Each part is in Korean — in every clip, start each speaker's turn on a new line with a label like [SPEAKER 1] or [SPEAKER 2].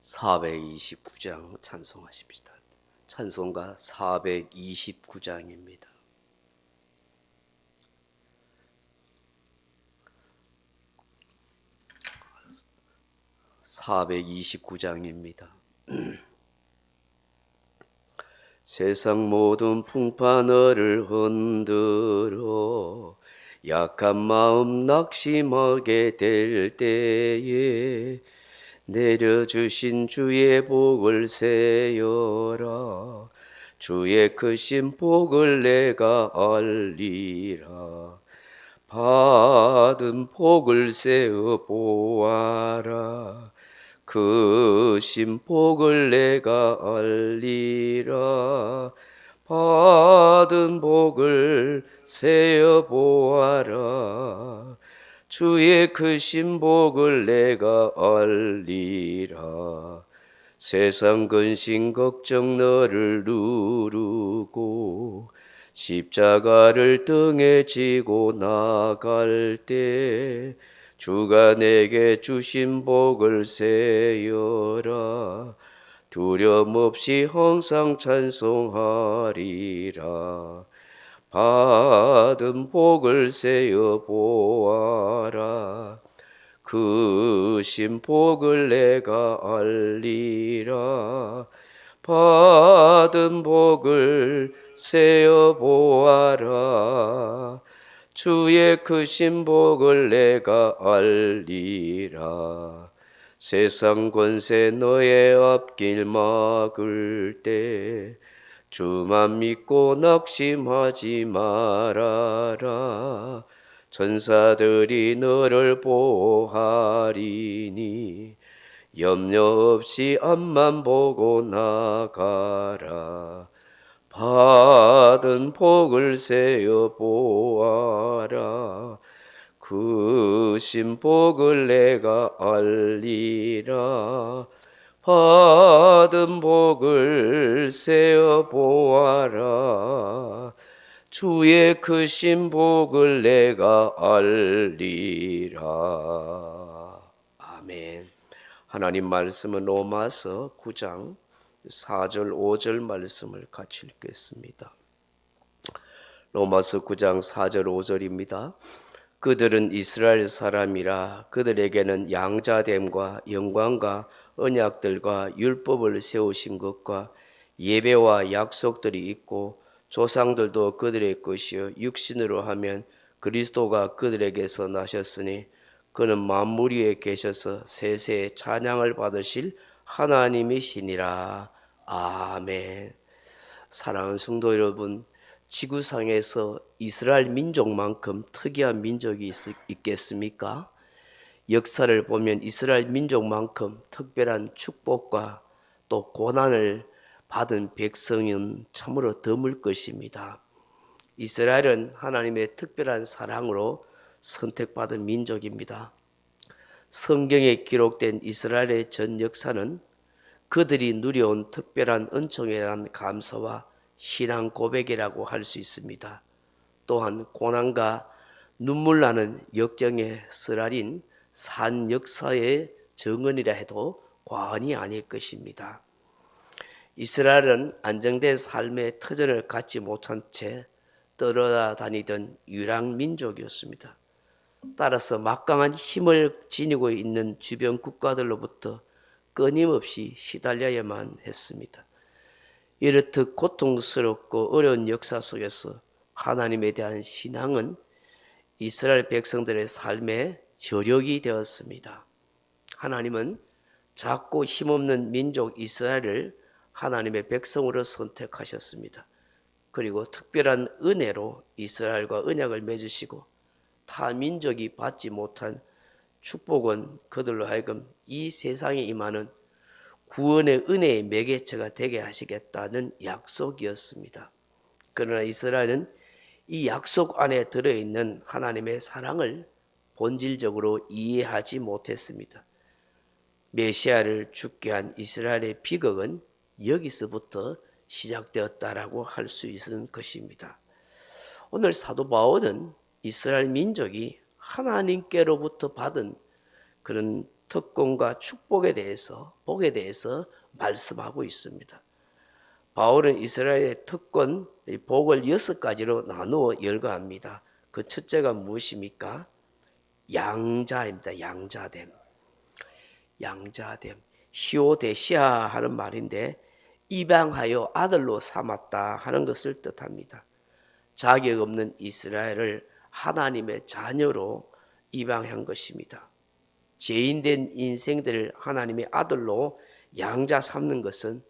[SPEAKER 1] 429장 찬송하십시다. 찬송가 429장입니다. 세상 모든 풍파 너를 흔들어 약한 마음 낙심하게 될 때에 내려주신 주의 복을 세어라. 주의 크신 복을 내가 알리라. 받은 복을 세어 보아라. 크신 복을 내가 알리라. 받은 복을 세어 보아라. 주의 크신 복을 내가 알리라. 세상 근심 걱정 너를 누르고 십자가를 등에 지고 나갈 때 주가 내게 주신 복을 세어라. 두려움 없이 항상 찬송하리라. 받은 복을 세어 보아라. 크신 복을 내가 알리라. 받은 복을 세어 보아라. 주의 크신 복을 내가 알리라. 세상 권세 너의 앞길 막을 때 주만 믿고 낙심하지 말아라. 천사들이 너를 보호하리니 염려 없이 앞만 보고 나가라. 받은 복을 세어 보아라. 크신 복을 내가 알리라. 받은 복을 세어 보아라. 주의 크신 복을 내가 알리라. 아멘. 하나님 말씀은 로마서 9장 4절 5절 말씀을 같이 읽겠습니다. 로마서 9장 4절 5절입니다. 그들은 이스라엘 사람이라 그들에게는 양자됨과 영광과 언약들과 율법을 세우신 것과 예배와 약속들이 있고 조상들도 그들의 것이요 육신으로 하면 그리스도가 그들에게서 나셨으니 그는 만물 위에 계셔서 세세에 찬양을 받으실 하나님이시니라. 아멘. 사랑하는 성도 여러분, 지구상에서 이스라엘 민족만큼 특이한 민족이 있겠습니까? 역사를 보면 이스라엘 민족만큼 특별한 축복과 또 고난을 받은 백성은 참으로 드물 것입니다. 이스라엘은 하나님의 특별한 사랑으로 선택받은 민족입니다. 성경에 기록된 이스라엘의 전 역사는 그들이 누려온 특별한 은총에 대한 감사와 신앙 고백이라고 할 수 있습니다. 또한 고난과 눈물 나는 역경의 쓰라린 산 역사의 정언이라 해도 과언이 아닐 것입니다. 이스라엘은 안정된 삶의 터전을 갖지 못한 채 떠돌아다니던 유랑민족이었습니다. 따라서 막강한 힘을 지니고 있는 주변 국가들로부터 끊임없이 시달려야만 했습니다. 이렇듯 고통스럽고 어려운 역사 속에서 하나님에 대한 신앙은 이스라엘 백성들의 삶의 저력이 되었습니다. 하나님은 작고 힘없는 민족 이스라엘을 하나님의 백성으로 선택하셨습니다. 그리고 특별한 은혜로 이스라엘과 언약을 맺으시고 타 민족이 받지 못한 축복은 그들로 하여금 이 세상에 임하는 구원의 은혜의 매개체가 되게 하시겠다는 약속이었습니다. 그러나 이스라엘은 이 약속 안에 들어있는 하나님의 사랑을 본질적으로 이해하지 못했습니다. 메시아를 죽게 한 이스라엘의 비극은 여기서부터 시작되었다라고 할 수 있는 것입니다. 오늘 사도 바울은 이스라엘 민족이 하나님께로부터 받은 그런 특권과 축복에 대해서, 복에 대해서 말씀하고 있습니다. 바울은 이스라엘의 특권, 복을 6가지로 나누어 열거합니다. 그 첫째가 무엇입니까? 양자입니다. 양자됨. 양자됨. 히오데시아 하는 말인데 입양하여 아들로 삼았다 하는 것을 뜻합니다. 자격 없는 이스라엘을 하나님의 자녀로 입양한 것입니다. 죄인된 인생들을 하나님의 아들로 양자 삼는 것은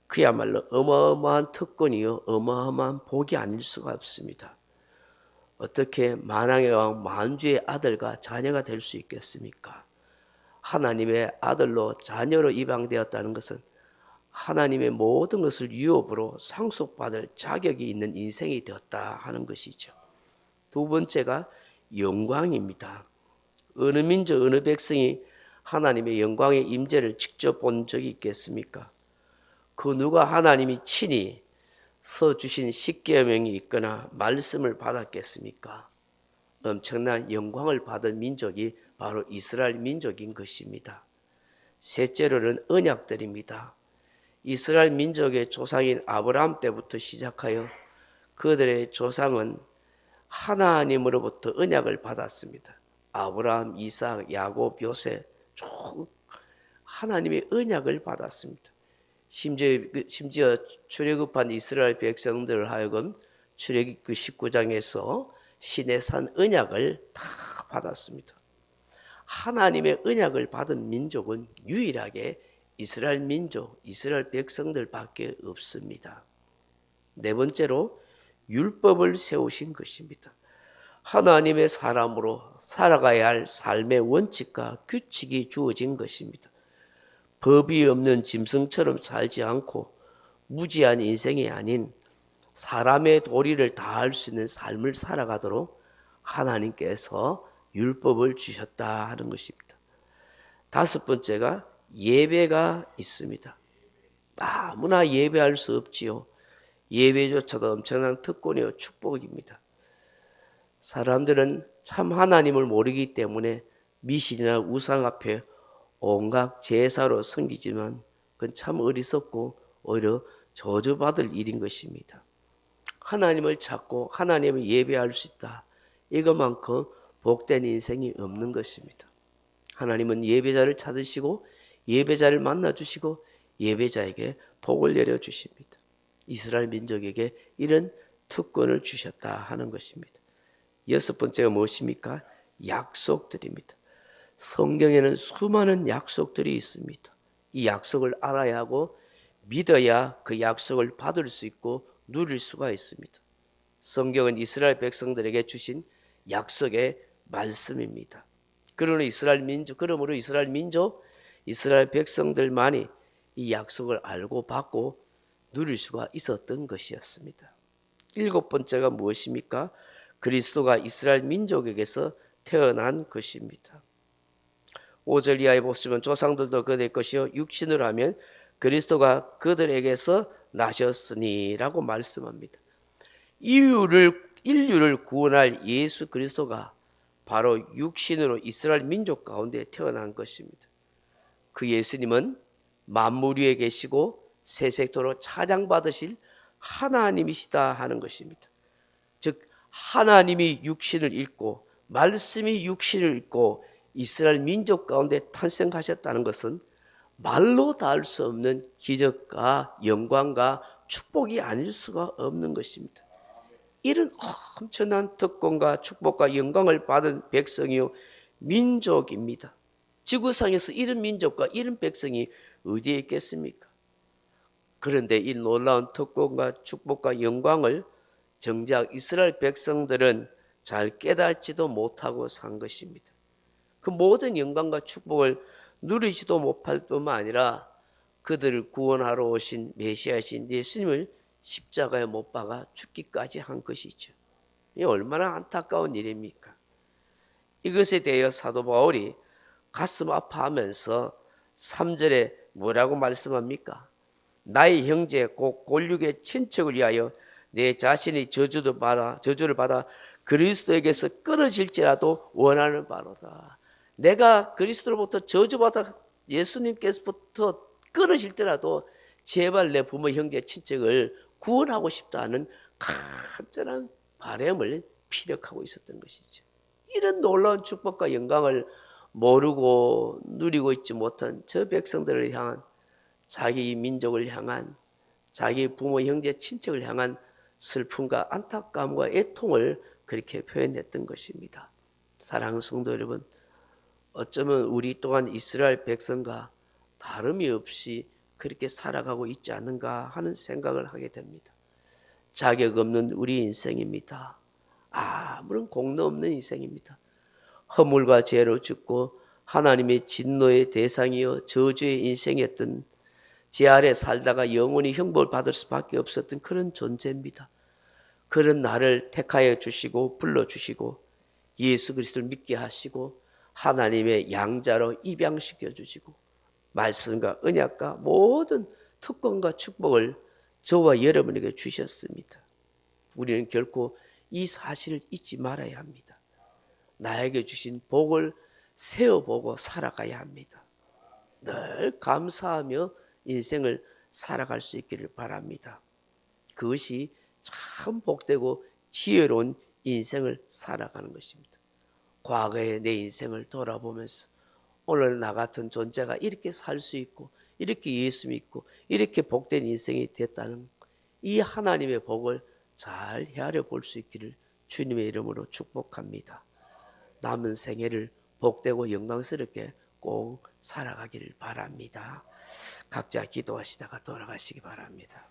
[SPEAKER 1] 그야말로 어마어마한 특권이요 어마어마한 복이 아닐 수가 없습니다. 어떻게 만왕의 왕 만주의 아들과 자녀가 될 수 있겠습니까? 하나님의 아들로 자녀로 입양되었다는 것은 하나님의 모든 것을 유업으로 상속받을 자격이 있는 인생이 되었다 하는 것이죠. 두 번째가 영광입니다. 어느 민족 어느 백성이 하나님의 영광의 임재를 직접 본 적이 있겠습니까? 그 누가 하나님이 친히 써주신 십계명이 있거나 말씀을 받았겠습니까? 엄청난 영광을 받은 민족이 바로 이스라엘 민족인 것입니다. 셋째로는 언약들입니다. 이스라엘 민족의 조상인 아브라함 때부터 시작하여 그들의 조상은 하나님으로부터 언약을 받았습니다. 아브라함, 이삭, 야곱, 요셉 쭉 하나님의 언약을 받았습니다. 심지어 출애굽한 이스라엘 백성들을 하여금 출애굽 19장에서 시내산 언약을 다 받았습니다. 하나님의 언약을 받은 민족은 유일하게 이스라엘 민족, 이스라엘 백성들밖에 없습니다. 네 번째로 율법을 세우신 것입니다. 하나님의 사람으로 살아가야 할 삶의 원칙과 규칙이 주어진 것입니다. 법이 없는 짐승처럼 살지 않고 무지한 인생이 아닌 사람의 도리를 다할 수 있는 삶을 살아가도록 하나님께서 율법을 주셨다 하는 것입니다. 다섯 번째가 예배가 있습니다. 아무나 예배할 수 없지요. 예배조차도 엄청난 특권이요 축복입니다. 사람들은 참 하나님을 모르기 때문에 미신이나 우상 앞에 온갖 제사로 섬기지만 그건 참 어리석고 오히려 저주받을 일인 것입니다. 하나님을 찾고 하나님을 예배할 수 있다. 이것만큼 복된 인생이 없는 것입니다. 하나님은 예배자를 찾으시고 예배자를 만나주시고 예배자에게 복을 내려주십니다. 이스라엘 민족에게 이런 특권을 주셨다 하는 것입니다. 여섯 번째가 무엇입니까? 약속들입니다. 성경에는 수많은 약속들이 있습니다. 이 약속을 알아야 하고 믿어야 그 약속을 받을 수 있고 누릴 수가 있습니다. 성경은 이스라엘 백성들에게 주신 약속의 말씀입니다. 그러므로 이스라엘 민족, 이스라엘 백성들만이 이 약속을 알고 받고 누릴 수가 있었던 것이었습니다. 일곱 번째가 무엇입니까? 그리스도가 이스라엘 민족에게서 태어난 것입니다. 5절 이하에 보시면 조상들도 그들 것이요 육신으로 하면 그리스도가 그들에게서 나셨으니라고 말씀합니다. 인류를 구원할 예수 그리스도가 바로 육신으로 이스라엘 민족 가운데 태어난 것입니다. 그 예수님은 만물 위에 계시고 세세토록 찬양받으실 하나님이시다 하는 것입니다. 즉 하나님이 육신을 입고 말씀이 육신을 입고 이스라엘 민족 가운데 탄생하셨다는 것은 말로 닿을 수 없는 기적과 영광과 축복이 아닐 수가 없는 것입니다. 이런 엄청난 특권과 축복과 영광을 받은 백성이요 민족입니다. 지구상에서 이런 민족과 이런 백성이 어디에 있겠습니까? 그런데 이 놀라운 특권과 축복과 영광을 정작 이스라엘 백성들은 잘 깨닫지도 못하고 산 것입니다. 그 모든 영광과 축복을 누리지도 못할 뿐만 아니라 그들을 구원하러 오신 메시아이신 예수님을 십자가에 못 박아 죽기까지 한 것이죠. 이 얼마나 안타까운 일입니까? 이것에 대하여 사도 바울이 가슴 아파하면서 3절에 뭐라고 말씀합니까? 나의 형제 곧 골육의 친척을 위하여 내 자신이 저주를 받아 그리스도에게서 끊어질지라도 원하는 바로다. 내가 그리스도로부터 저주받아 예수님께서부터 끊으실더라도 제발 내 부모, 형제, 친척을 구원하고 싶다는 간절한 바람을 피력하고 있었던 것이죠. 이런 놀라운 축복과 영광을 모르고 누리고 있지 못한 저 백성들을 향한, 자기 민족을 향한, 자기 부모, 형제, 친척을 향한 슬픔과 안타까움과 애통을 그렇게 표현했던 것입니다. 사랑하는 성도 여러분, 어쩌면 우리 또한 이스라엘 백성과 다름이 없이 그렇게 살아가고 있지 않은가 하는 생각을 하게 됩니다. 자격 없는 우리 인생입니다. 아무런 공로 없는 인생입니다. 허물과 죄로 죽고 하나님의 진노의 대상이여 저주의 인생이었던, 제 아래 살다가 영원히 형벌 받을 수밖에 없었던 그런 존재입니다. 그런 나를 택하여 주시고 불러주시고 예수 그리스도를 믿게 하시고 하나님의 양자로 입양시켜 주시고 말씀과 언약과 모든 특권과 축복을 저와 여러분에게 주셨습니다. 우리는 결코 이 사실을 잊지 말아야 합니다. 나에게 주신 복을 세어보고 살아가야 합니다. 늘 감사하며 인생을 살아갈 수 있기를 바랍니다. 그것이 참 복되고 지혜로운 인생을 살아가는 것입니다. 과거의 내 인생을 돌아보면서 오늘 나 같은 존재가 이렇게 살 수 있고 이렇게 예수 믿고 이렇게 복된 인생이 됐다는 이 하나님의 복을 잘 헤아려 볼 수 있기를 주님의 이름으로 축복합니다. 남은 생애를 복되고 영광스럽게 꼭 살아가기를 바랍니다. 각자 기도하시다가 돌아가시기 바랍니다.